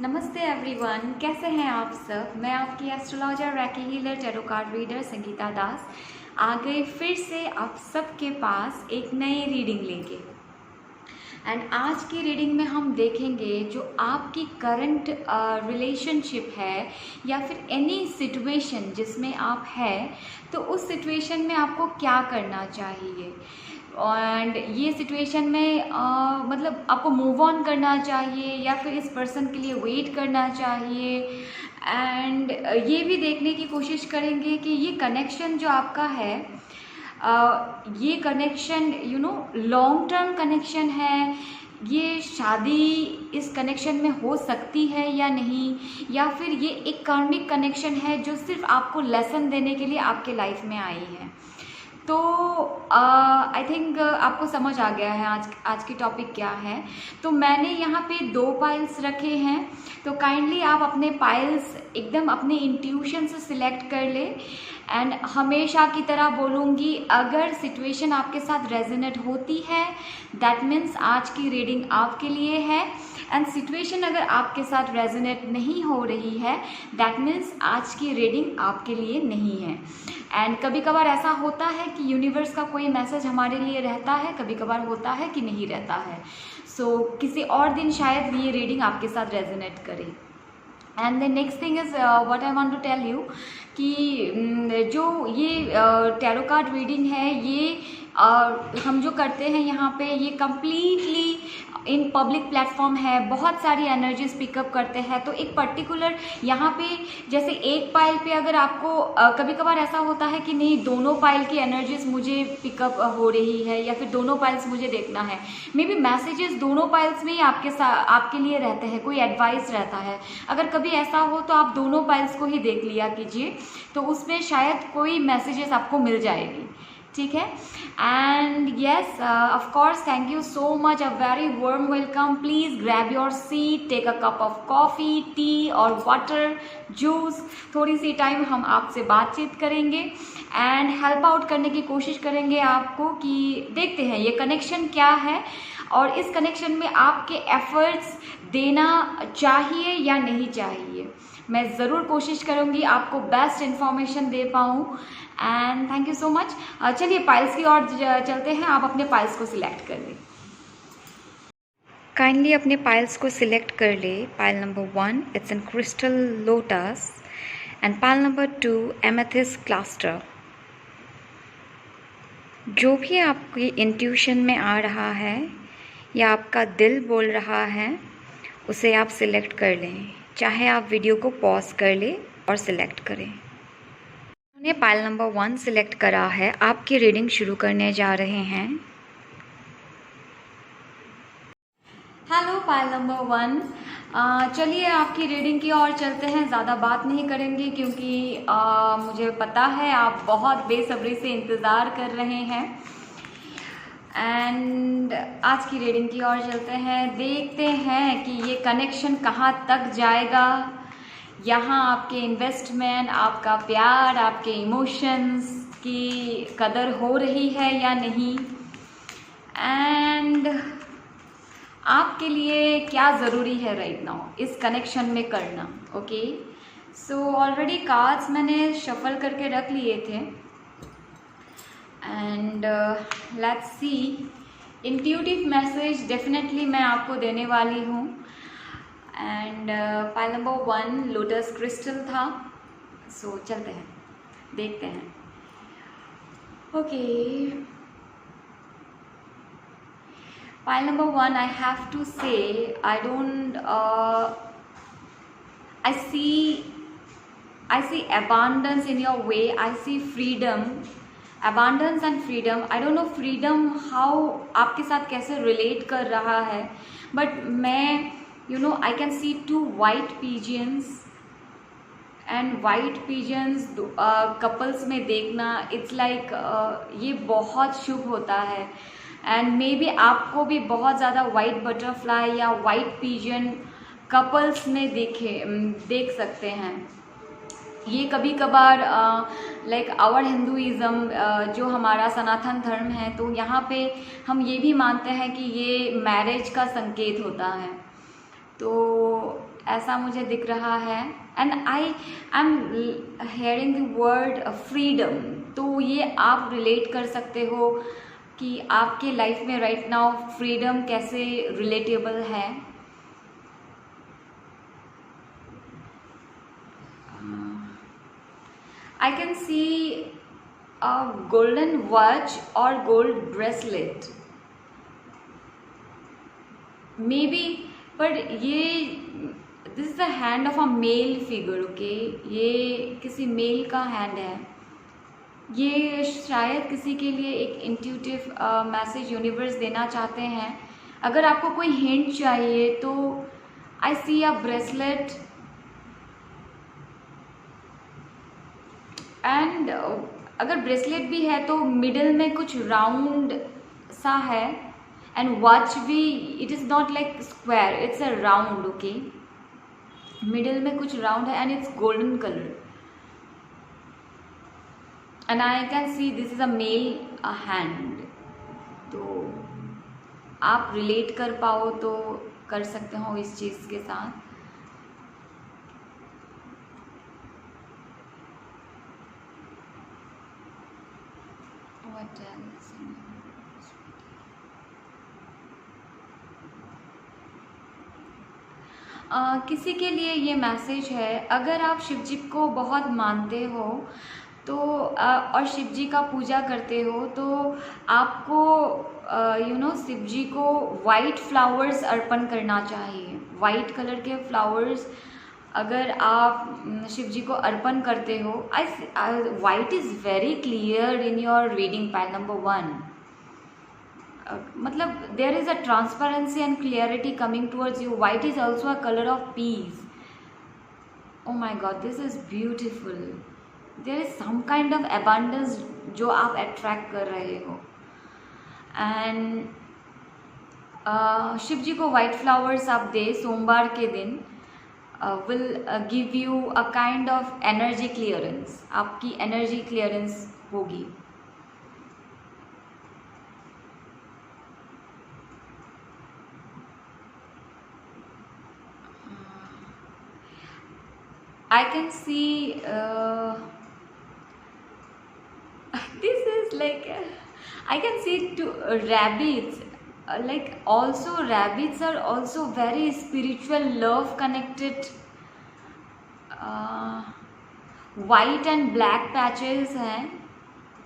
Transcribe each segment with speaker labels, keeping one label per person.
Speaker 1: नमस्ते एवरीवन, कैसे हैं आप सब। मैं आपकी astrologer reiki healer tarot card reader Sangeeta Das आ गई फिर से आप सबके पास एक नई रीडिंग लेके। एंड आज की रीडिंग में हम देखेंगे जो आपकी करंट रिलेशनशिप है या फिर एनी सिचुएशन जिसमें आप हैं, तो उस सिचुएशन में आपको क्या करना चाहिए। एंड ये सिचुएशन में मतलब आपको मूव ऑन करना चाहिए या फिर इस पर्सन के लिए वेट करना चाहिए। एंड ये भी देखने की कोशिश करेंगे कि ये कनेक्शन जो आपका है, ये कनेक्शन लॉन्ग टर्म कनेक्शन है, ये शादी इस कनेक्शन में हो सकती है या नहीं, या फिर ये एक कार्मिक कनेक्शन है जो सिर्फ आपको लेसन देने के लिए आपके लाइफ में आई है। तो आई थिंक आपको समझ आ गया है आज की टॉपिक क्या है। तो मैंने यहाँ पे 2 पाइल्स रखे हैं, तो काइंडली आप अपने पाइल्स एकदम अपने इंट्यूशन से सिलेक्ट कर ले। एंड हमेशा की तरह बोलूँगी, अगर सिचुएशन आपके साथ रेजोनेट होती है दैट मीन्स आज की रीडिंग आपके लिए है। एंड सिचुएशन अगर आपके साथ रेजोनेट नहीं हो रही है दैट मीन्स आज की रीडिंग आपके लिए नहीं है। एंड कभी कभार ऐसा होता है कि यूनिवर्स का कोई मैसेज हमारे लिए रहता है, कभी कभार होता है कि नहीं रहता है। सो किसी और दिन शायद ये रीडिंग आपके साथ रेजोनेट करे। And the next thing is what I want to tell you कि जो ये टैरो कार्ड रीडिंग है, ये हम जो करते हैं यहाँ पे, ये कम्प्लीटली इन पब्लिक प्लेटफॉर्म है, बहुत सारी एनर्जीज पिकअप करते हैं। तो एक पर्टिकुलर यहाँ पे जैसे एक पाइल पे अगर आपको कभी कभार ऐसा होता है कि नहीं दोनों पाइल की एनर्जीज मुझे पिकअप हो रही है या फिर दोनों पाइल्स मुझे देखना है, मे बी मैसेजेस दोनों पाइल्स में ही आपके लिए रहते हैं, कोई एडवाइस रहता है। अगर कभी ऐसा हो तो आप दोनों पाइल्स को ही देख लिया कीजिए, तो उसमें शायद कोई मैसेजेस आपको मिल जाएगी, ठीक है। And yes, of course, thank you so much, a very warm welcome. Please grab your seat, take a cup of coffee, tea और वाटर, जूस। थोड़ी सी टाइम हम आपसे बातचीत करेंगे एंड हेल्प आउट करने की कोशिश करेंगे आपको कि देखते हैं ये कनेक्शन क्या है और इस कनेक्शन में आपके एफर्ट्स देना चाहिए या नहीं चाहिए। मैं ज़रूर कोशिश करूँगी आपको बेस्ट इन्फॉर्मेशन दे पाऊँ। And thank you so much. चलिए पाइल्स की ओर चलते हैं, आप अपने पाइल्स को सिलेक्ट कर लें। काइंडली अपने पाइल्स को सिलेक्ट कर ले। Pile number 1 it's in crystal lotus and pile number 2 amethyst cluster. जो भी आपकी इंट्यूशन में आ रहा है या आपका दिल बोल रहा है उसे आप सिलेक्ट कर लें, चाहे आप वीडियो को पॉज कर लें और सिलेक्ट करें। हमने पाइल नंबर 1 सिलेक्ट करा है, आपकी रीडिंग शुरू करने जा रहे हैं। हेलो पाइल नंबर 1, चलिए आपकी रीडिंग की ओर चलते हैं। ज़्यादा बात नहीं करेंगे क्योंकि मुझे पता है आप बहुत बेसब्री से इंतज़ार कर रहे हैं। एंड आज की रीडिंग की ओर चलते हैं, देखते हैं कि ये कनेक्शन कहाँ तक जाएगा। यहाँ आपके इन्वेस्टमेंट, आपका प्यार, आपके इमोशंस की कदर हो रही है या नहीं, एंड आपके लिए क्या ज़रूरी है राइट नाउ इस कनेक्शन में करना। ओके, सो ऑलरेडी कार्ड्स मैंने शफल करके रख लिए थे and let's see, intuitive message definitely मैं आपको देने वाली हूँ। And pile number 1 lotus crystal था। सो चलते हैं, देखते हैं। Okay, pile number 1, I have to say I don't I see abundance in your way, I see freedom, abundance and freedom. I don't know freedom how आपके साथ कैसे relate कर रहा है, but मैं I can see 2 white pigeons and white pigeons couples में देखना, it's like ये बहुत शुभ होता है। एंड मे बी आपको भी बहुत ज़्यादा वाइट बटरफ्लाई या वाइट पिजन कपल्स में देख सकते हैं। ये कभी कभार लाइक आवर हिंदुइज़्म जो हमारा सनातन धर्म है, तो यहाँ पे हम ये भी मानते हैं कि ये मैरिज का संकेत होता है। तो ऐसा मुझे दिख रहा है। And I M hearing the word freedom. तो ये आप रिलेट कर सकते हो कि आपके लाइफ में राइट नाउ फ्रीडम कैसे रिलेटेबल है। I can see a golden watch or gold bracelet. Maybe, but ये this is the hand of a male figure, okay? ये किसी मेल का हैंड है। ये शायद किसी के लिए एक इंट्यूटिव मैसेज यूनिवर्स देना चाहते हैं। अगर आपको कोई हिंट चाहिए तो I see a bracelet and अगर ब्रेसलेट भी है तो मिडल में कुछ राउंड सा है एंड वॉच भी it is not like square, it's a round, okay. Middle में कुछ राउंड है and it's golden colour and I can see this is a male hand. तो आप रिलेट कर पाओ तो कर सकते हो इस चीज़ के साथ। किसी के लिए ये मैसेज है, अगर आप शिव जी को बहुत मानते हो तो और शिव जी का पूजा करते हो तो आपको शिव जी को वाइट फ्लावर्स अर्पण करना चाहिए। वाइट कलर के फ्लावर्स अगर आप शिव जी को अर्पण करते हो, white is very clear in your reading pile number 1। मतलब there is a transparency and clarity coming towards you. White is also a colour of peace. Oh my god, this is beautiful. There is some kind of abundance जो आप attract कर रहे हो। And Shiv जी को white flowers आप दे सोमवार के दिन will give you a kind of energy clearance। आपकी एनर्जी क्लियरेंस होगी। I can see this is like I can see two rabbits. Like also rabbits are also very spiritual, love connected। White and black patches हैं।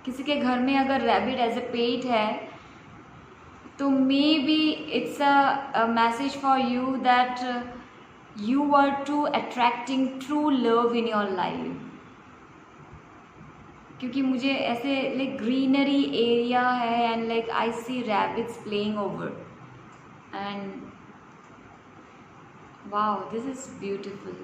Speaker 1: किसी के घर में अगर rabbit as a पेट है तो maybe it's a message for you that you are to attracting true love in your life। क्योंकि मुझे ऐसे लाइक ग्रीनरी एरिया है and like I see rabbits playing over and wow, this is beautiful.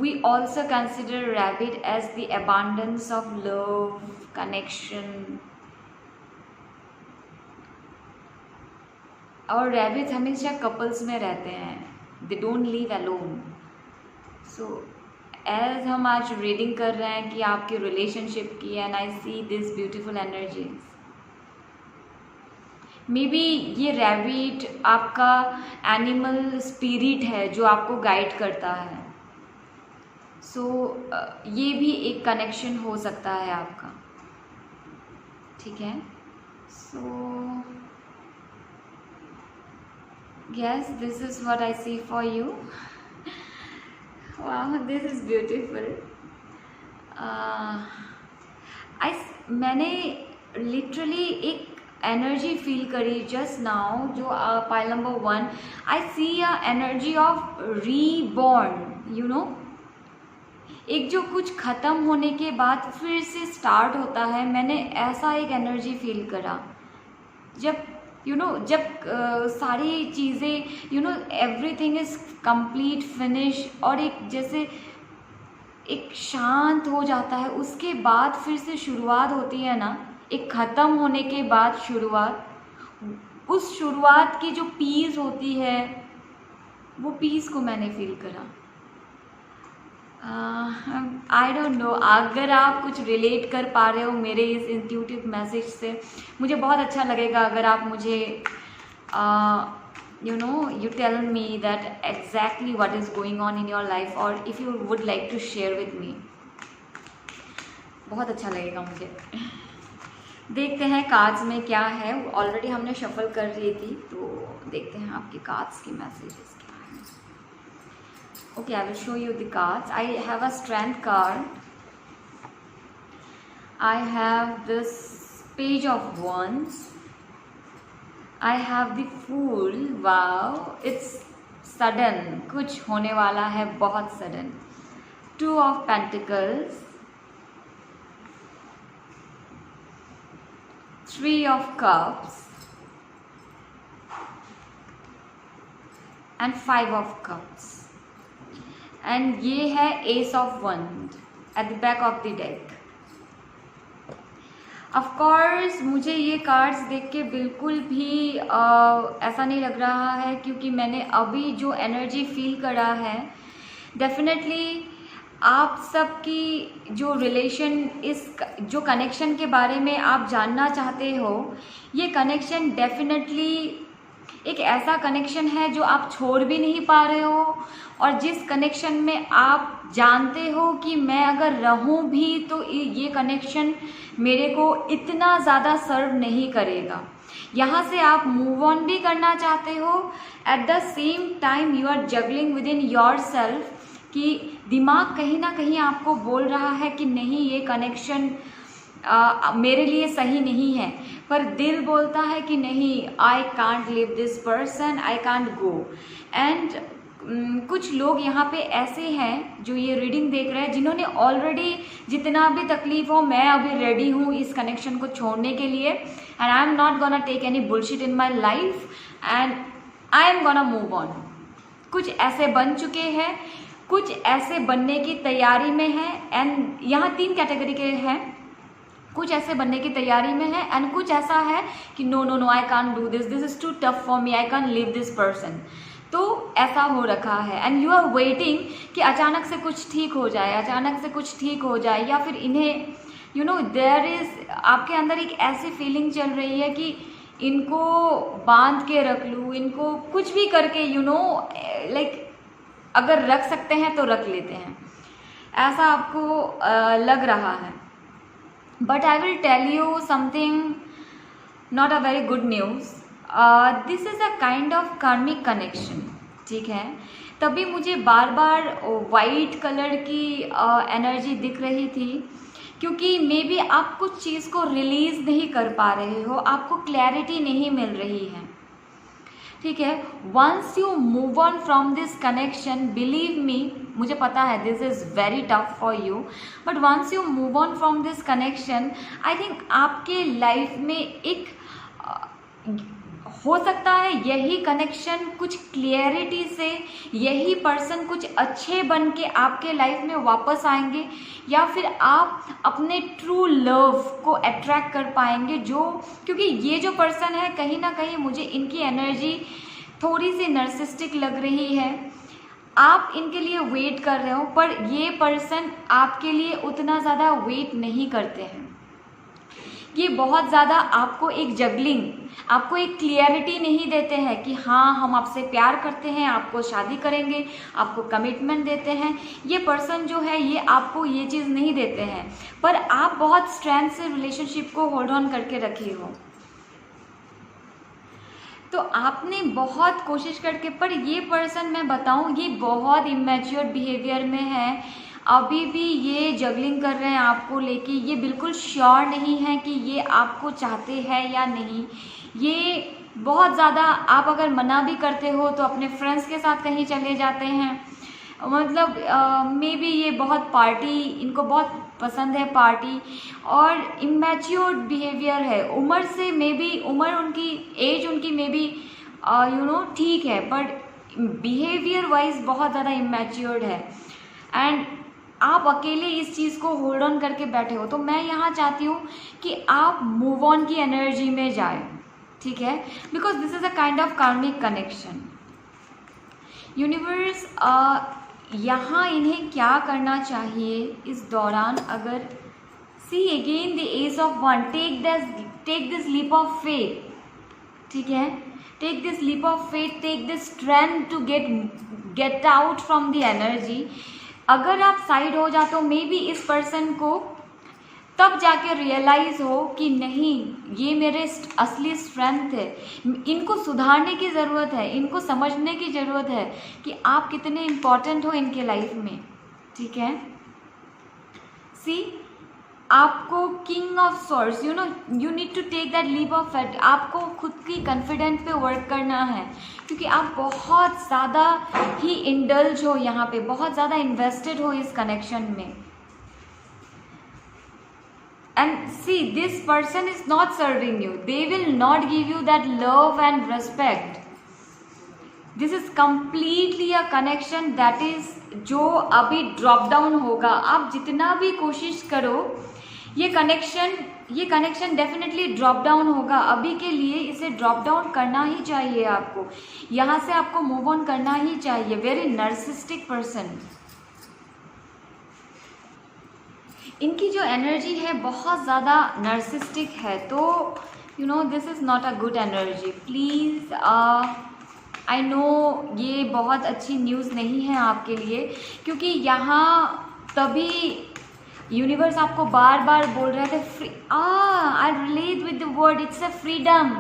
Speaker 1: We also consider rabbit as the abundance of love, connection। और rabbits हमेशा couples में रहते हैं, they don't live alone. So as हम आज reading कर रहे हैं कि आपके रिलेशनशिप की, and I see this beautiful energies. May be ये रैबिट आपका एनिमल स्पिरिट है जो आपको गाइड करता है। सो ये भी एक कनेक्शन हो सकता है आपका, ठीक है। सो yes, this is what I see for you। wow, this is beautiful। मैंने लिटरली एक एनर्जी फील करी जस्ट नाउ जो pile number 1। I see a energy of reborn, you know. एक जो कुछ ख़त्म होने के बाद फिर से स्टार्ट होता है, मैंने ऐसा एक एनर्जी फील करा जब जब सारी चीज़ें एवरीथिंग इज़ कंप्लीट फिनिश और एक जैसे एक शांत हो जाता है, उसके बाद फिर से शुरुआत होती है ना, एक ख़त्म होने के बाद शुरुआत। उस शुरुआत की जो पीस होती है वो पीस को मैंने फील करा। आई डोंट नो, अगर आप कुछ रिलेट कर पा रहे हो मेरे इस इंट्यूटिव मैसेज से, मुझे बहुत अच्छा लगेगा अगर आप मुझे you tell me that exactly what is going on in your life, or if you would like to share with me, बहुत अच्छा लगेगा मुझे। देखते हैं कार्ड्स में क्या है। ऑलरेडी हमने शफल कर ली थी, तो देखते हैं आपके कार्ड्स की मैसेजेस क्या है। Okay, I will show you the cards. I have a strength card, I have this page of wands, I have the Fool। Wow, it's sudden, कुछ होने वाला है बहुत sudden. 2 of Pentacles, 3 of Cups and 5 of Cups, and ये है Ace of Wands at the back of the deck। Of course मुझे ये cards देख के बिल्कुल भी ऐसा नहीं लग रहा है, क्योंकि मैंने अभी जो एनर्जी फील करा है, डेफिनेटली आप सबकी जो रिलेशन, इस जो कनेक्शन के बारे में आप जानना चाहते हो, ये कनेक्शन डेफिनेटली एक ऐसा कनेक्शन है जो आप छोड़ भी नहीं पा रहे हो, और जिस कनेक्शन में आप जानते हो कि मैं अगर रहूं भी तो ये कनेक्शन मेरे को इतना ज़्यादा सर्व नहीं करेगा। यहाँ से आप मूव ऑन भी करना चाहते हो, at the same time you are juggling within yourself, कि दिमाग कहीं ना कहीं आपको बोल रहा है कि नहीं, ये कनेक्शन मेरे लिए सही नहीं है, पर दिल बोलता है कि नहीं, आई can't live this person, I can't go. And कुछ लोग यहाँ पे ऐसे हैं जो ये रीडिंग देख रहे हैं, जिन्होंने ऑलरेडी जितना भी तकलीफ हो, मैं अभी रेडी हूँ इस कनेक्शन को छोड़ने के लिए, and I am not gonna take any bullshit in my life, and I am gonna move on. कुछ ऐसे बन चुके हैं, कुछ ऐसे बनने की तैयारी में है, एंड यहाँ 3 कैटेगरी के हैं। कुछ ऐसे बनने की तैयारी में है, एंड कुछ ऐसा है कि no no no, I can't do this, this is too tough for me, I can't live this person. तो ऐसा हो रखा है, एंड यू आर वेटिंग कि अचानक से कुछ ठीक हो जाए, अचानक से कुछ ठीक हो जाए, या फिर इन्हें यू नो देयर इज, आपके अंदर एक ऐसी फीलिंग चल रही है कि इनको बांध के रख लूँ, इनको कुछ भी करके यू नो लाइक अगर रख सकते हैं तो रख लेते हैं, ऐसा आपको लग रहा है। But I will tell you something, not a very good news. This is a kind of karmic connection, ठीक है। तभी मुझे बार बार वाइट कलर की एनर्जी दिख रही थी, क्योंकि मे बी आप कुछ चीज़ को रिलीज़ नहीं कर पा रहे हो, आपको क्लैरिटी नहीं मिल रही है, ठीक है। Once you move on from this connection, believe me, मुझे पता है this is very tough for you, but once you move on from this connection, I think आपके लाइफ में एक हो सकता है यही कनेक्शन कुछ क्लियरिटी से, यही पर्सन कुछ अच्छे बन के आपके लाइफ में वापस आएंगे, या फिर आप अपने ट्रू लव को अट्रैक्ट कर पाएंगे, जो क्योंकि ये जो पर्सन है, कहीं ना कहीं मुझे इनकी एनर्जी थोड़ी सी नर्सिस्टिक लग रही है। आप इनके लिए वेट कर रहे हो, पर ये पर्सन आपके लिए उतना ज़्यादा वेट नहीं करते हैं। ये बहुत ज़्यादा आपको एक जगलिंग, आपको एक क्लियरिटी नहीं देते हैं कि हाँ हम आपसे प्यार करते हैं, आपको शादी करेंगे, आपको कमिटमेंट देते हैं। ये पर्सन जो है ये आपको ये चीज़ नहीं देते हैं, पर आप बहुत स्ट्रेंथ से रिलेशनशिप को होल्ड ऑन करके रखे हो। तो आपने बहुत कोशिश करके, पर ये पर्सन मैं बताऊँ ये बहुत इमेच्योर बिहेवियर में है। अभी भी ये जगलिंग कर रहे हैं आपको लेके, ये बिल्कुल श्योर नहीं है कि ये आपको चाहते हैं या नहीं। ये बहुत ज़्यादा, आप अगर मना भी करते हो तो अपने फ्रेंड्स के साथ कहीं चले जाते हैं, मतलब मे बी ये बहुत पार्टी, इनको बहुत पसंद है पार्टी, और इमेच्योर बिहेवियर है। उम्र से मे बी, उम्र उनकी, एज उनकी मे बी यू नो ठीक है, बट बिहेवियर वाइज बहुत ज़्यादा इमेच्योर्ड है, एंड आप अकेले इस चीज़ को होल्ड ऑन करके बैठे हो। तो मैं यहाँ चाहती हूँ कि आप मूव ऑन की एनर्जी में जाए, ठीक है, because this is a kind of karmic connection. Universe यहाँ इन्हें क्या करना चाहिए इस दौरान, अगर see again the ace of वन, take this leap of faith, ठीक है, take this leap of faith, take this strength to get out from the energy. अगर आप साइड हो जाते हो, मे बी इस पर्सन को तब जाके रियलाइज हो कि नहीं, ये मेरे असली स्ट्रेंथ है, इनको सुधारने की ज़रूरत है, इनको समझने की ज़रूरत है कि आप कितने इम्पोर्टेंट हो इनके लाइफ में, ठीक है। सी, आपको king of swords, you know, you need to take that leap of faith. आपको खुद की कॉन्फिडेंट पे वर्क करना है, क्योंकि आप बहुत ज़्यादा ही इंडल्ज हो यहाँ पे, बहुत ज़्यादा इन्वेस्टेड हो इस कनेक्शन में। And see, this person is not serving you. They will not give you that love and respect. This is completely a connection that is जो अभी ड्रॉप डाउन होगा। आप जितना भी कोशिश करो, ये कनेक्शन डेफिनेटली ड्रॉप डाउन होगा। अभी के लिए इसे ड्रॉप डाउन करना ही चाहिए आपको, यहाँ से आपको मूव ऑन करना ही चाहिए। वेरी नर्सिस्टिक पर्सन, इनकी जो एनर्जी है बहुत ज़्यादा नर्सिस्टिक है, तो you know this is not a good energy. Please, I know ये बहुत अच्छी न्यूज़ नहीं है आपके लिए, क्योंकि यहाँ तभी यूनिवर्स आपको बार बार बोल रहे थे, I relate with the word, it's a freedom,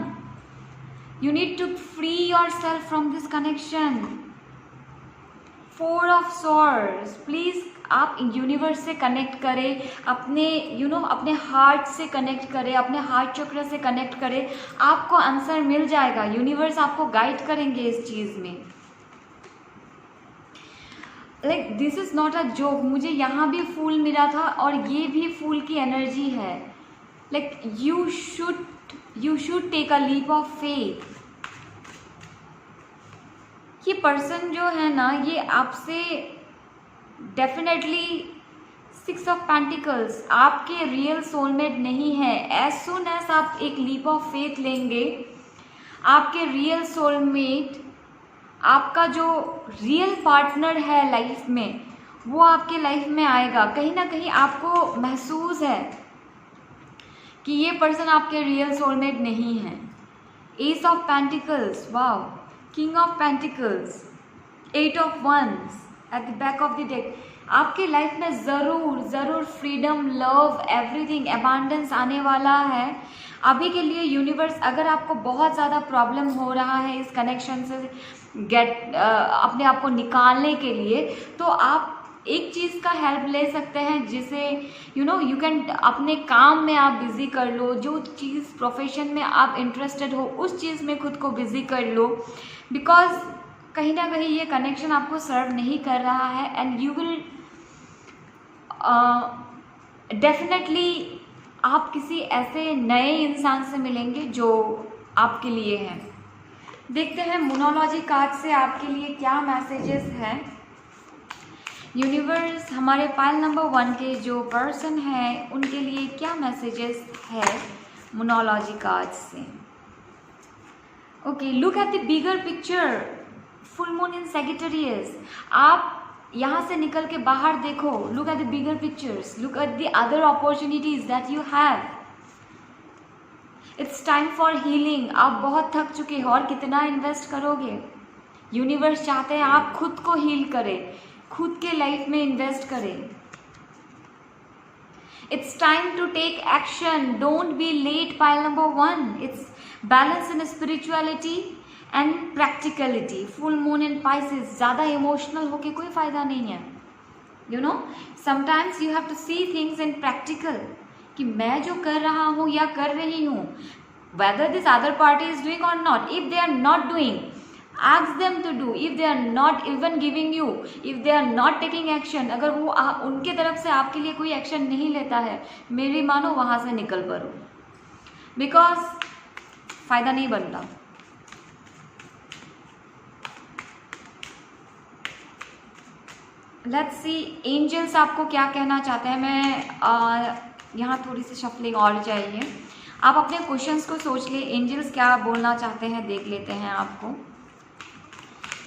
Speaker 1: you need to free yourself from this connection. 4 of swords, please आप यूनिवर्स से कनेक्ट करें, अपने अपने हार्ट से कनेक्ट करें, अपने हार्ट चक्र से कनेक्ट करें, आपको आंसर मिल जाएगा। यूनिवर्स आपको गाइड करेंगे इस चीज़ में। Like this is not a joke. मुझे यहाँ भी फूल मिला था और ये भी फूल की एनर्जी है। Like you should take a leap of faith. ये पर्सन जो है ना, ये आपसे डेफिनेटली 6 ऑफ पेंटिकल्स, आपके रियल सोलमेट नहीं है। एज सुन एज आप एक लीप ऑफ फेथ लेंगे, आपके रियल सोलमेट, आपका जो रियल पार्टनर है लाइफ में, वो आपके लाइफ में आएगा। कहीं ना कहीं आपको महसूस है कि ये पर्सन आपके रियल सोलमेट नहीं है। Ace of pentacles, wow, king of pentacles, 8 of wands at the back of the deck. आपके लाइफ में ज़रूर फ्रीडम, लव, एवरीथिंग, अबांडेंस आने वाला है। अभी के लिए यूनिवर्स, अगर आपको बहुत ज़्यादा प्रॉब्लम हो रहा है इस कनेक्शन से अपने आप को निकालने के लिए, तो आप एक चीज़ का हेल्प ले सकते हैं, जिसे यू कैन अपने काम में आप बिज़ी कर लो। जो चीज़ प्रोफेशन में आप इंटरेस्टेड हो, उस चीज़ में खुद को बिज़ी कर लो, बिकॉज कहीं ना कहीं ये कनेक्शन आपको सर्व नहीं कर रहा है। एंड यू विल डेफिनेटली आप किसी ऐसे नए इंसान से मिलेंगे जो आपके लिए है। देखते हैं मोनोलॉजी कार्ड से आपके लिए क्या मैसेजेस हैं। यूनिवर्स, हमारे पाइल नंबर 1 के जो पर्सन है उनके लिए क्या मैसेजेस है मोनोलॉजी कार्ड से। Okay, look at the bigger picture, full moon in Sagittarius. आप यहाँ से निकल के बाहर देखो, look at the bigger pictures, look at the other opportunities that you have. It's time for healing. आप बहुत थक चुके हो और कितना इन्वेस्ट करोगे। यूनिवर्स चाहते हैं आप खुद को हील करें, खुद के लाइफ में इन्वेस्ट करें। It's time to take action, don't be late, pile number 1। It's balance in spirituality and practicality. Full moon in Pisces, ज़्यादा इमोशनल होके कोई फ़ायदा नहीं है। You know, sometimes you have to see things in practical, कि मैं जो कर रहा हूँ या कर रही हूँ, whether this other party is doing or not, if they are not doing, ask them to do. If they are not even giving you, if they are not taking action, अगर वो उनके तरफ से आपके लिए कोई एक्शन नहीं लेता है, मेरी मानो वहाँ से निकल पड़ो, बिकॉज फ़ायदा नहीं बनता। लेट्स सी एंजल्स आपको क्या कहना चाहते हैं। मैं यहाँ थोड़ी सी शफलिंग और चाहिए। आप अपने क्वेश्चंस को सोच लिए, एंजल्स क्या बोलना चाहते हैं देख लेते हैं आपको।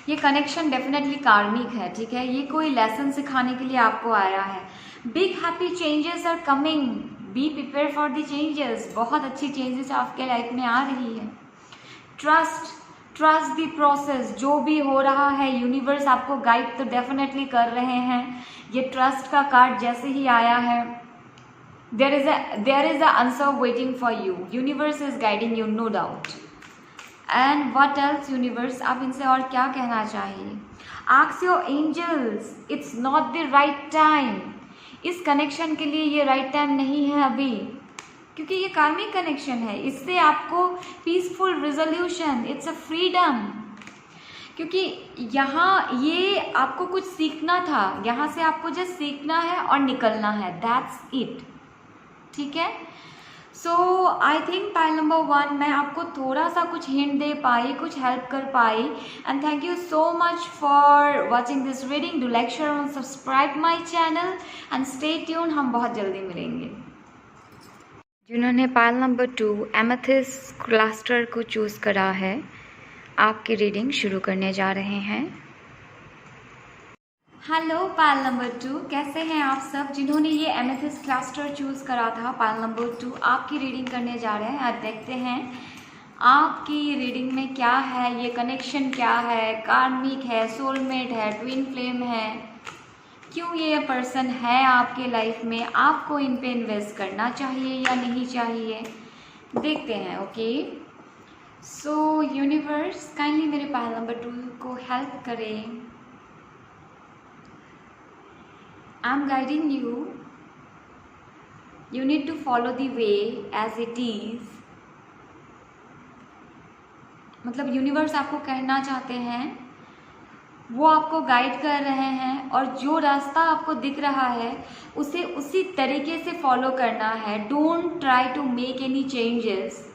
Speaker 1: ये कनेक्शन डेफिनेटली कार्मिक है, ठीक है। ये कोई लेसन सिखाने के लिए आपको आया है। Big happy changes are coming, be prepare for the changes. बहुत अच्छी चेंजेस आपके लाइफ में आ रही है। ट्रस्ट, ट्रस्ट द प्रोसेस, जो भी हो रहा है यूनिवर्स आपको गाइड तो डेफिनेटली कर रहे हैं। ये ट्रस्ट का कार्ड जैसे ही आया है, there is a answer waiting for you, universe is guiding you, no doubt. And what else universe, आप इनसे और क्या कहना चाहिए? Ask your angels, it's not the right time. इस कनेक्शन के लिए ये राइट टाइम नहीं है अभी, क्योंकि ये कार्मिक कनेक्शन है। इससे आपको peaceful resolution, it's a freedom, क्योंकि यहाँ ये आपको कुछ सीखना था, यहाँ से आपको जस्ट सीखना है और निकलना है, दैट्स इट। ठीक है, सो आई थिंक पाइल नंबर 1 मैं आपको थोड़ा सा कुछ हिंट दे पाई, कुछ हेल्प कर पाई। And thank you so much for watching this reading. Do like, share and subscribe my channel and stay tune. हम बहुत जल्दी मिलेंगे। जिन्होंने पाइल नंबर 2 एमेथिस्ट क्लस्टर को चूज़ करा है, आपकी रीडिंग शुरू करने जा रहे हैं। हेलो पाइल नंबर 2, कैसे हैं आप सब? जिन्होंने ये एमेथिस्ट क्लस्टर चूज़ करा था, पाइल नंबर 2 आपकी रीडिंग करने जा रहे हैं। आज देखते हैं आपकी रीडिंग में क्या है, ये कनेक्शन क्या है, कार्मिक है, सोलमेट है, ट्विन फ्लेम है, क्यों ये पर्सन है आपके लाइफ में, आपको इन पे इन्वेस्ट करना चाहिए या नहीं चाहिए, देखते हैं। ओके, सो यूनिवर्स काइंडली मेरे पाइल नंबर 2 को हेल्प करें। I am guiding you, you need to follow the way as it is। मतलब यूनिवर्स आपको कहना चाहते हैं, वो आपको गाइड कर रहे हैं, और जो रास्ता आपको दिख रहा है उसे उसी तरीके से फॉलो करना है। Don't try to make any changes,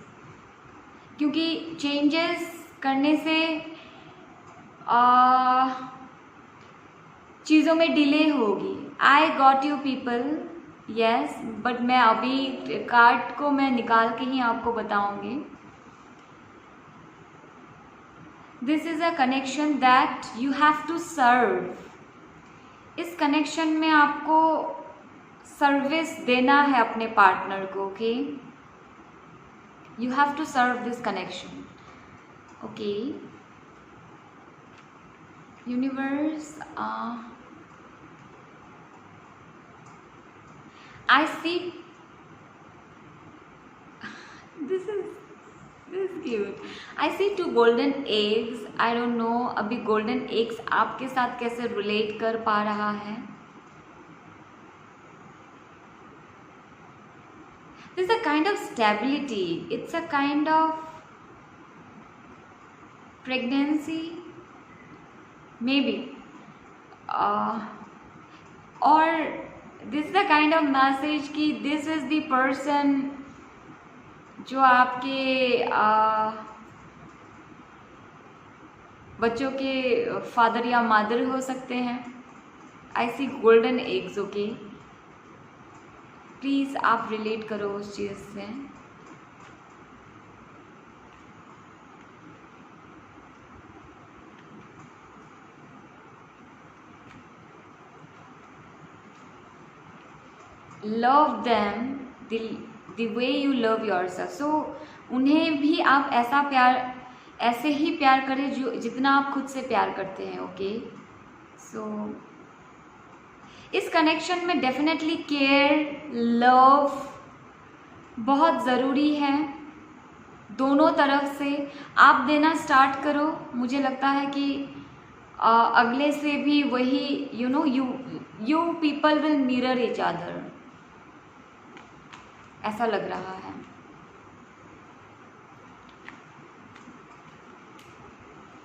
Speaker 1: क्योंकि चेंजेस करने से चीज़ों में डिले होगी। I got you people, yes, but मैं अभी कार्ड को मैं निकाल के ही आपको बताऊंगी। This is a connection that you have to serve. इस कनेक्शन में आपको सर्विस देना है अपने पार्टनर को। Okay, you have to serve this connection. Okay universe, I see this is cute। I see 2 golden eggs। I don't know अभी golden eggs आपके साथ कैसे रिलेट कर पा रहा है। This is a kind of stability, it's a kind of pregnancy maybe, or this is the kind of message कि this is the person जो आपके बच्चों के फादर या मदर हो सकते हैं। आई सी गोल्डन एग्स। ओके, प्लीज़ आप रिलेट करो उस चीज़ से। Love them the way you love yourself। सो उन्हें भी आप ऐसे ही प्यार करें जो जितना आप खुद से प्यार करते हैं। ओके, सो इस कनेक्शन में डेफिनेटली केयर, लव बहुत ज़रूरी है। दोनों तरफ से आप देना स्टार्ट करो। मुझे लगता है कि अगले से भी वही you people will mirror each other, ऐसा लग रहा है।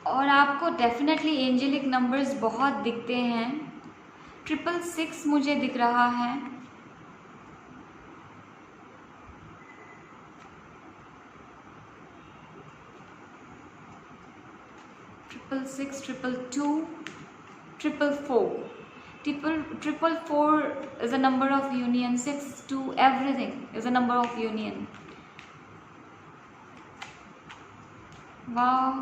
Speaker 1: और आपको डेफिनेटली एंजेलिक नंबर्स बहुत दिखते हैं। 666 मुझे दिख रहा है। 666, 222, 444। 444 is a number of union. 6, 2, everything is a number of union. Wow.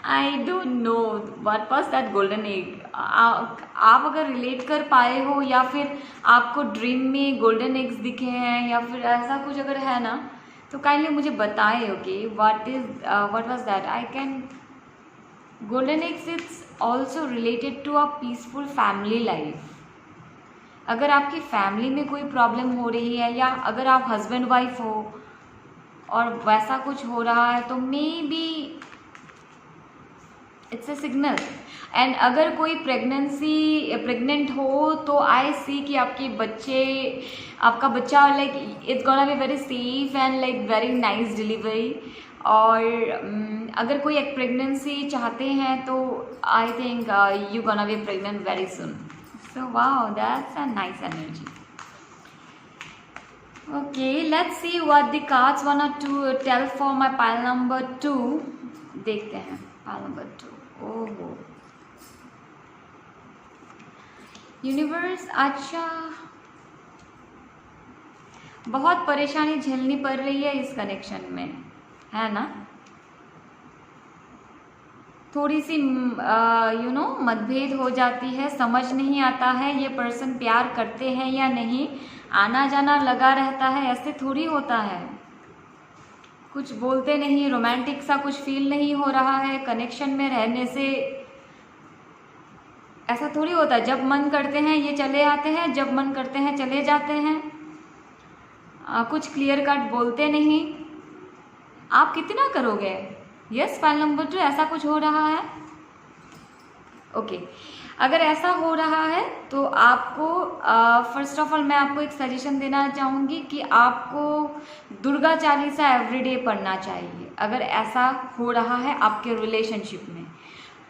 Speaker 1: I don't know what was that golden egg। आप अगर रिलेट कर पाए हो या फिर आपको ड्रीम में गोल्डन एग्स दिखे हैं या फिर ऐसा कुछ अगर है ना, तो काइंडली मुझे बताएं, okay, what was that. I can golden eggs it's also related to a peaceful family life. अगर आपकी फैमिली में कोई प्रॉब्लम हो रही है या अगर आप हस्बैंड वाइफ हो और वैसा कुछ हो रहा है तो maybe it's a signal. And अगर कोई प्रेग्नेंट हो तो आई सी कि आपका बच्चा like it's gonna be very safe and like very nice delivery. और अगर कोई एक प्रेगनेंसी चाहते हैं तो I think you gonna be pregnant very soon. So wow, that's a nice energy. Okay, let's see what the cards wanna to tell for my pile number 2. देखते हैं pile number 2. ओहो, यूनिवर्स, अच्छा बहुत परेशानी झेलनी पड़ रही है इस कनेक्शन में, है ना। थोड़ी सी मतभेद हो जाती है, समझ नहीं आता है ये पर्सन प्यार करते हैं या नहीं, आना जाना लगा रहता है, ऐसे थोड़ी होता है। कुछ बोलते नहीं, रोमांटिक सा कुछ फील नहीं हो रहा है कनेक्शन में रहने से, ऐसा थोड़ी होता है। जब मन करते हैं ये चले आते हैं, जब मन करते हैं चले जाते हैं, कुछ क्लियर कट बोलते नहीं। आप कितना करोगे? यस, फाइल नंबर 2, ऐसा कुछ हो रहा है। ओके, अगर ऐसा हो रहा है तो आपको फर्स्ट ऑफ ऑल मैं आपको एक सजेशन देना चाहूँगी कि आपको दुर्गा चालीसा एवरीडे पढ़ना चाहिए अगर ऐसा हो रहा है आपके रिलेशनशिप में।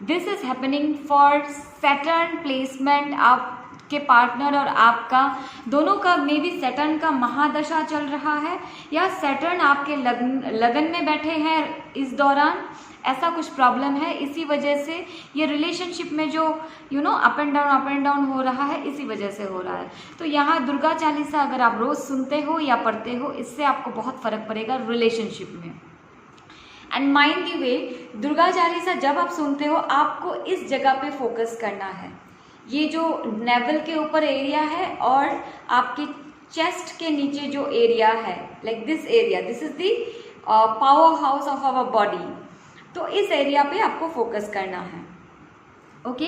Speaker 1: This is happening for Saturn placement. आपके पार्टनर और आपका दोनों का मे बी सैटर्न का महादशा चल रहा है या सैटर्न आपके लगन में बैठे हैं इस दौरान, ऐसा कुछ प्रॉब्लम है। इसी वजह से ये रिलेशनशिप में जो अप एंड डाउन हो रहा है, इसी वजह से हो रहा है। तो यहाँ दुर्गा चालीसा अगर आप रोज़ सुनते हो या पढ़ते हो, इससे आपको बहुत फ़र्क पड़ेगा रिलेशनशिप में। एंड माइंड दी वे, दुर्गा चालीसा जब आप सुनते हो आपको इस जगह पे फोकस करना है। ये जो नेवल के ऊपर एरिया है और आपके चेस्ट के नीचे जो एरिया है, like this area, this is the powerhouse of our body. तो इस एरिया पे आपको फोकस करना है। Okay,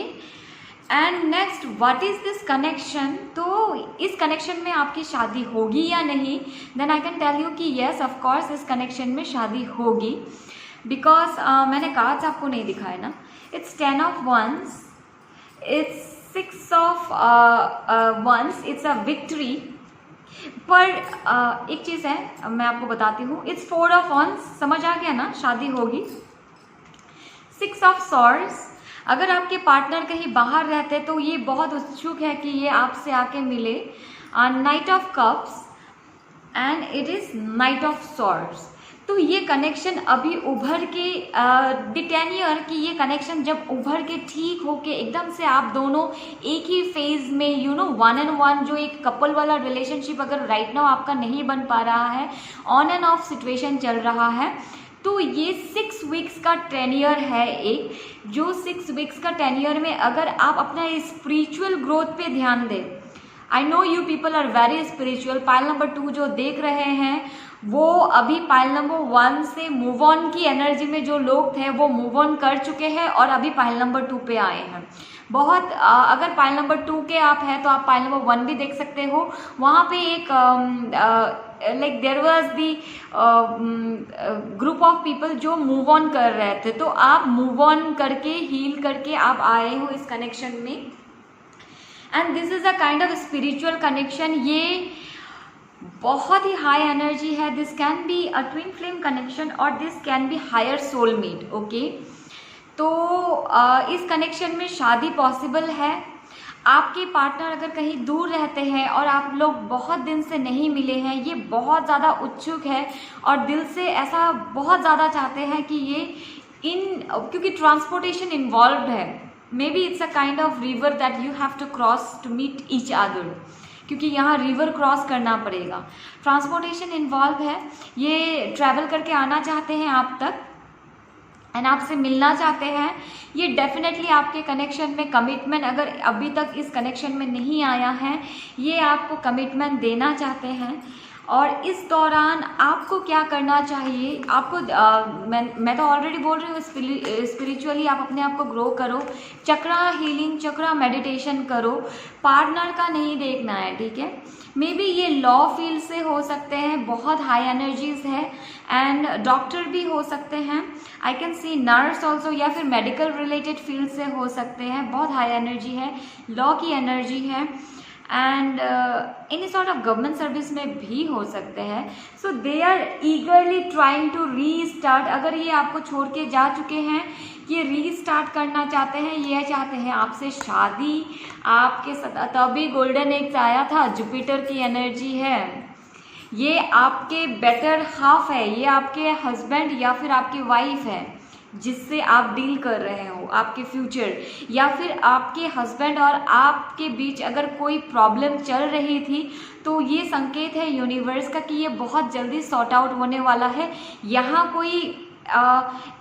Speaker 1: and next, what is this connection. तो इस कनेक्शन में आपकी शादी होगी या नहीं, then I can tell you कि येस ऑफ कोर्स इस कनेक्शन में शादी होगी। बिकॉज मैंने कार्ड्स आपको नहीं दिखाए ना। It's 10 of Wands, it's 6 of Wands, it's a victory. पर एक चीज़ है मैं आपको बताती हूँ, इट्स 4 of Wands, समझ आ गया ना, शादी होगी। 6 of Swords, अगर आपके पार्टनर कहीं बाहर रहते तो ये बहुत उत्सुक है कि ये आपसे आके मिले। Knight of Cups and it is Knight of Swords। तो ये कनेक्शन अभी उभर के डिटेनियर की ये कनेक्शन जब उभर के ठीक होके एकदम से आप दोनों एक ही फेज में 1-on-1 जो एक कपल वाला रिलेशनशिप अगर राइट नाउ आपका नहीं बन पा रहा है, ऑन एंड ऑफ सिचुएशन चल रहा है, तो ये 6 weeks का टेन्योर है एक, जो 6 weeks का टेन्योर में अगर आप अपना स्पिरिचुअल ग्रोथ पे ध्यान दें। I know you people are very spiritual. Pile number 2 जो देख रहे हैं वो अभी पाइल नंबर 1 से मूव ऑन की एनर्जी में जो लोग थे वो मूव ऑन कर चुके हैं और अभी पाइल नंबर 2 पे आए हैं। बहुत अगर पाइल नंबर 2 के आप हैं तो आप पाइल नंबर 1 भी देख सकते हो। वहाँ पे एक like there was the group of people जो मूव ऑन कर रहे थे, तो आप मूव ऑन करके हील करके आप आए हो इस कनेक्शन में। And this is a kind of spiritual connection. ये बहुत ही हाई एनर्जी है। This can be a twin flame connection और this can be higher soulmate. Okay, तो इस कनेक्शन में शादी पॉसिबल है। आपके पार्टनर अगर कहीं दूर रहते हैं और आप लोग बहुत दिन से नहीं मिले हैं, ये बहुत ज़्यादा उत्सुक है और दिल से ऐसा बहुत ज़्यादा चाहते हैं कि ये क्योंकि ट्रांसपोर्टेशन इन्वॉल्व है, maybe it's a kind of river that you have to cross to meet each other, क्योंकि यहाँ रिवर क्रॉस करना पड़ेगा, ट्रांसपोर्टेशन इन्वॉल्व है। ये ट्रैवल करके आना चाहते हैं आप तक एंड आपसे मिलना चाहते हैं। ये डेफिनेटली आपके कनेक्शन में कमिटमेंट, अगर अभी तक इस कनेक्शन में नहीं आया है, ये आपको कमिटमेंट देना चाहते हैं। और इस दौरान आपको क्या करना चाहिए, आपको मैं तो ऑलरेडी बोल रही हूँ, स्पिरिचुअली आप अपने आप को ग्रो करो, चक्रा हीलिंग, चक्रा मेडिटेशन करो, पार्टनर का नहीं देखना है, ठीक है। मे बी ये लॉ फील्ड से हो सकते हैं, बहुत हाई एनर्जीज है, एंड डॉक्टर भी हो सकते हैं, आई कैन सी नर्स ऑल्सो, या फिर मेडिकल रिलेटेड फील्ड से हो सकते हैं, बहुत हाई एनर्जी है, लॉ की एनर्जी है, and any sort of government service में भी हो सकते हैं। So they are eagerly trying to restart. अगर ये आपको छोड़ के जा चुके हैं, ये रीस्टार्ट करना चाहते हैं, ये चाहते हैं आपसे शादी, आपके साथ तभी गोल्डन एज आया था, जुपिटर की एनर्जी है, ये आपके बेटर हाफ है, ये आपके हस्बैंड या फिर आपकी वाइफ है जिससे आप डील कर रहे हो, आपके फ्यूचर, या फिर आपके हस्बैंड और आपके बीच अगर कोई प्रॉब्लम चल रही थी तो ये संकेत है यूनिवर्स का कि ये बहुत जल्दी सॉर्ट आउट होने वाला है। यहाँ कोई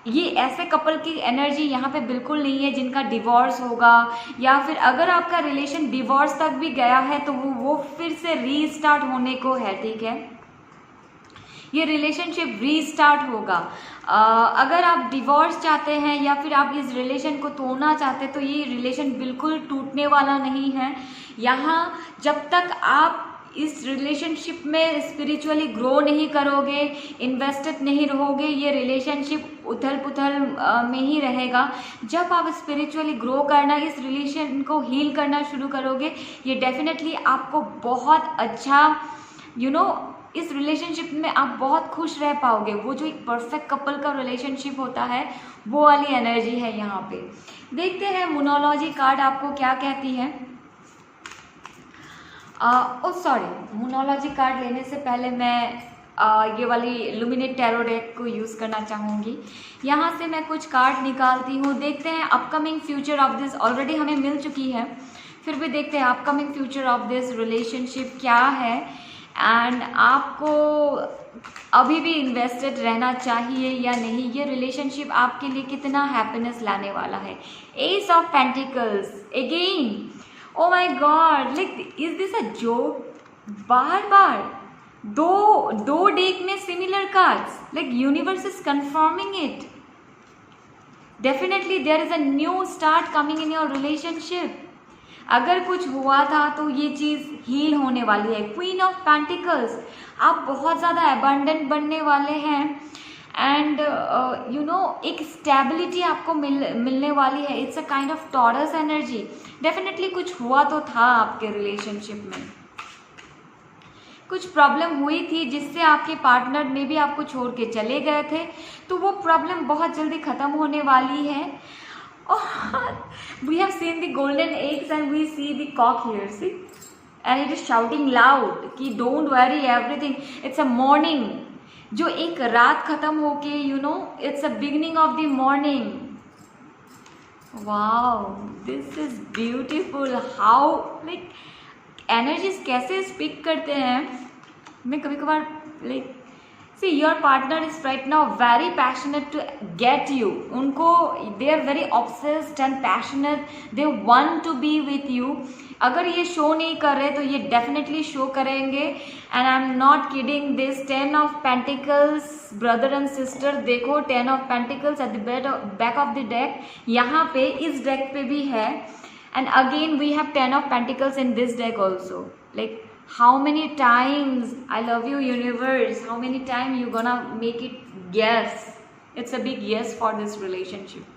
Speaker 1: ये ऐसे कपल की एनर्जी यहाँ पे बिल्कुल नहीं है जिनका डिवोर्स होगा, या फिर अगर आपका रिलेशन डिवोर्स तक भी गया है तो वो फिर से रीस्टार्ट होने को है, ठीक है। ये रिलेशनशिप रीस्टार्ट होगा। अगर आप डिवोर्स चाहते हैं या फिर आप इस रिलेशन को तोड़ना चाहते हैं तो ये रिलेशन बिल्कुल टूटने वाला नहीं है। यहाँ जब तक आप इस रिलेशनशिप में स्पिरिचुअली ग्रो नहीं करोगे, इन्वेस्टेड नहीं रहोगे, ये रिलेशनशिप उथल पुथल में ही रहेगा। जब आप स्पिरिचुअली ग्रो करना, इस रिलेशन को हील करना शुरू करोगे, ये डेफिनेटली आपको बहुत अच्छा इस रिलेशनशिप में आप बहुत खुश रह पाओगे। वो जो एक परफेक्ट कपल का रिलेशनशिप होता है वो वाली एनर्जी है यहाँ पे। देखते हैं मोनोलॉजी कार्ड आपको क्या कहती है। मोनोलॉजी कार्ड लेने से पहले मैं ये वाली लुमिनेट टैरो डेक को यूज़ करना चाहूँगी। यहाँ से मैं कुछ कार्ड निकालती हूँ, देखते हैं upcoming future of this, already हमें मिल चुकी है, फिर भी देखते हैं upcoming future of this relationship क्या है, एंड आपको अभी भी इन्वेस्टेड रहना चाहिए या नहीं, ये रिलेशनशिप आपके लिए कितना हैप्पीनेस लाने वाला है। Ace of pentacles again, oh my god, like is this a joke? बार बार दो डेक में similar cards, like universe is confirming it. Definitely there is a new start coming in your relationship. अगर कुछ हुआ था तो ये चीज़ हील होने वाली है। क्वीन ऑफ पेंटिकल्स, आप बहुत ज़्यादा अबंडेंट बनने वाले हैं, एंड एक स्टेबिलिटी आपको मिलने वाली है। It's a kind of taurus energy. Definitely कुछ हुआ तो था आपके रिलेशनशिप में, कुछ प्रॉब्लम हुई थी जिससे आपके पार्टनर में भी आपको छोड़ के चले गए थे, तो वो प्रॉब्लम बहुत जल्दी ख़त्म होने वाली है। We have seen the golden eggs and we see the cock here, see, and it is shouting loud कि don't worry everything, it's a morning, जो एक रात खत्म होके it's a beginning of the morning. Wow, this is beautiful. How like energies कैसे speak करते हैं। मैं कभी कभार like see your partner is right now very passionate to get you, उनको they are very obsessed and passionate, they want to be with you। अगर ये show नहीं कर रहे तो ये डेफिनेटली शो करेंगे, and I am not kidding. This 10 of pentacles brother and sister, देखो 10 of pentacles at the back of the deck, यहाँ पे इस डेक पे भी है, and again we have 10 of pentacles in this deck also. Like how many times I love you universe, how many times you gonna make it yes, it's a big yes for this relationship।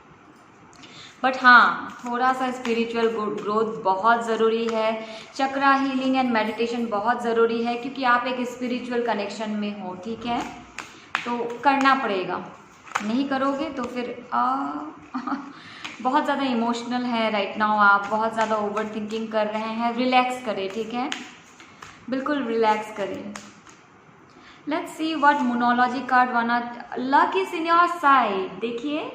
Speaker 1: But हाँ, थोड़ा सा spiritual growth बहुत ज़रूरी है, चक्रा healing and meditation बहुत ज़रूरी है, क्योंकि आप एक स्पिरिचुअल कनेक्शन में हो, ठीक है, तो करना पड़ेगा। नहीं करोगे तो फिर बहुत ज़्यादा इमोशनल है राइट नाउ, आप बहुत ज़्यादा ओवर थिंकिंग कर रहे हैं। रिलैक्स करें, ठीक है, बिल्कुल रिलैक्स करें। लेट्स सी व्हाट मोनोलॉजी कार्ड वाना। Luck is in your side. देखिए,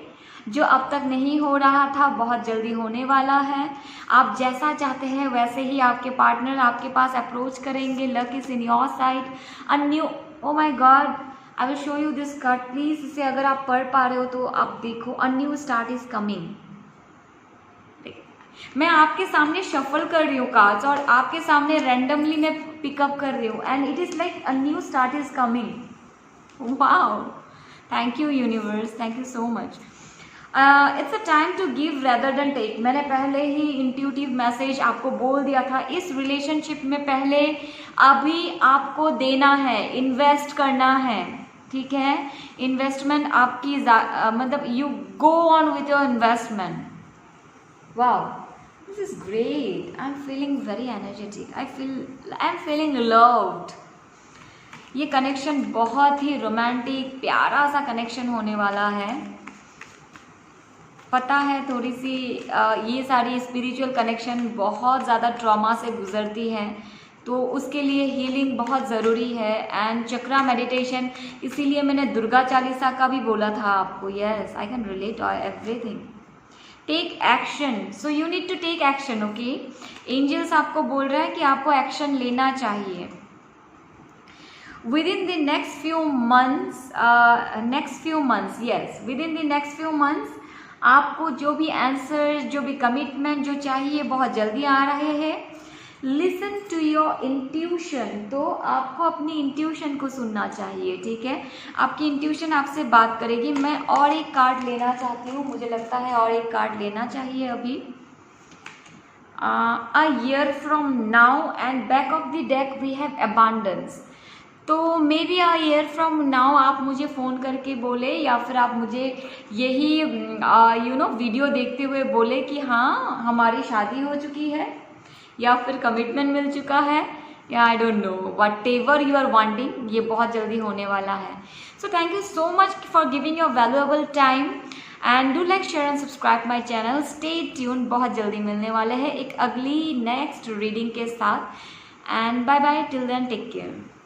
Speaker 1: जो अब तक नहीं हो रहा था बहुत जल्दी होने वाला है। आप जैसा चाहते हैं वैसे ही आपके पार्टनर आपके पास अप्रोच करेंगे। Luck is in your side. A new, O my God, I will show you this card please. इसे अगर आप पढ़ पा रहे हो तो आप देखो। अ न्यू स्टार्ट इज कमिंग। मैं आपके सामने शफल कर रही हूँ कार्ड्स और आपके सामने रैंडमली मैं पिकअप कर रही हूँ and it is like a new start is coming. Wow, thank you universe, thank you so much. It's a time to give rather than take. मैंने पहले ही इंट्यूटिव मैसेज आपको बोल दिया था, इस रिलेशनशिप में पहले अभी आपको देना है, इन्वेस्ट करना है, ठीक है। इन्वेस्टमेंट आपकी मतलब you go on with your investment. Wow, this is great, I am feeling very energetic, I am feeling loved. ये कनेक्शन बहुत ही रोमांटिक प्यारा सा कनेक्शन होने वाला है। पता है थोड़ी सी ये सारी स्पिरिचुअल कनेक्शन बहुत ज़्यादा ट्रॉमा से गुजरती है, तो उसके लिए हीलिंग बहुत ज़रूरी है एंड चक्रा मेडिटेशन, इसीलिए मैंने दुर्गा चालीसा का भी बोला था आपको। Yes, I can relate everything. Take action, so you need to take action, okay. Angels आपको बोल रहा है कि आपको एक्शन लेना चाहिए। within the next few months, yes, within the next few months आपको जो भी आंसर, जो भी कमिटमेंट जो चाहिए बहुत जल्दी आ रहे हैं। लिसन टू योर इंट्यूशन, तो आपको अपनी इंट्यूशन को सुनना चाहिए, ठीक है। आपकी इंट्यूशन आपसे बात करेगी। मैं और एक कार्ड लेना चाहती हूँ, मुझे लगता है और एक कार्ड लेना चाहिए अभी। A year from now and back of the deck we have abundance. तो maybe a year from now आप मुझे फ़ोन करके बोले या फिर आप मुझे यही वीडियो देखते हुए बोले कि हाँ हमारी शादी हो चुकी है या फिर कमिटमेंट मिल चुका है, या I don't know, whatever you are wanting, ये बहुत जल्दी होने वाला है। So thank you so much for giving your valuable time and do like, share and subscribe my channel. Stay tune, बहुत जल्दी मिलने वाले हैं एक अगली नेक्स्ट रीडिंग के साथ। And bye bye, till then take care.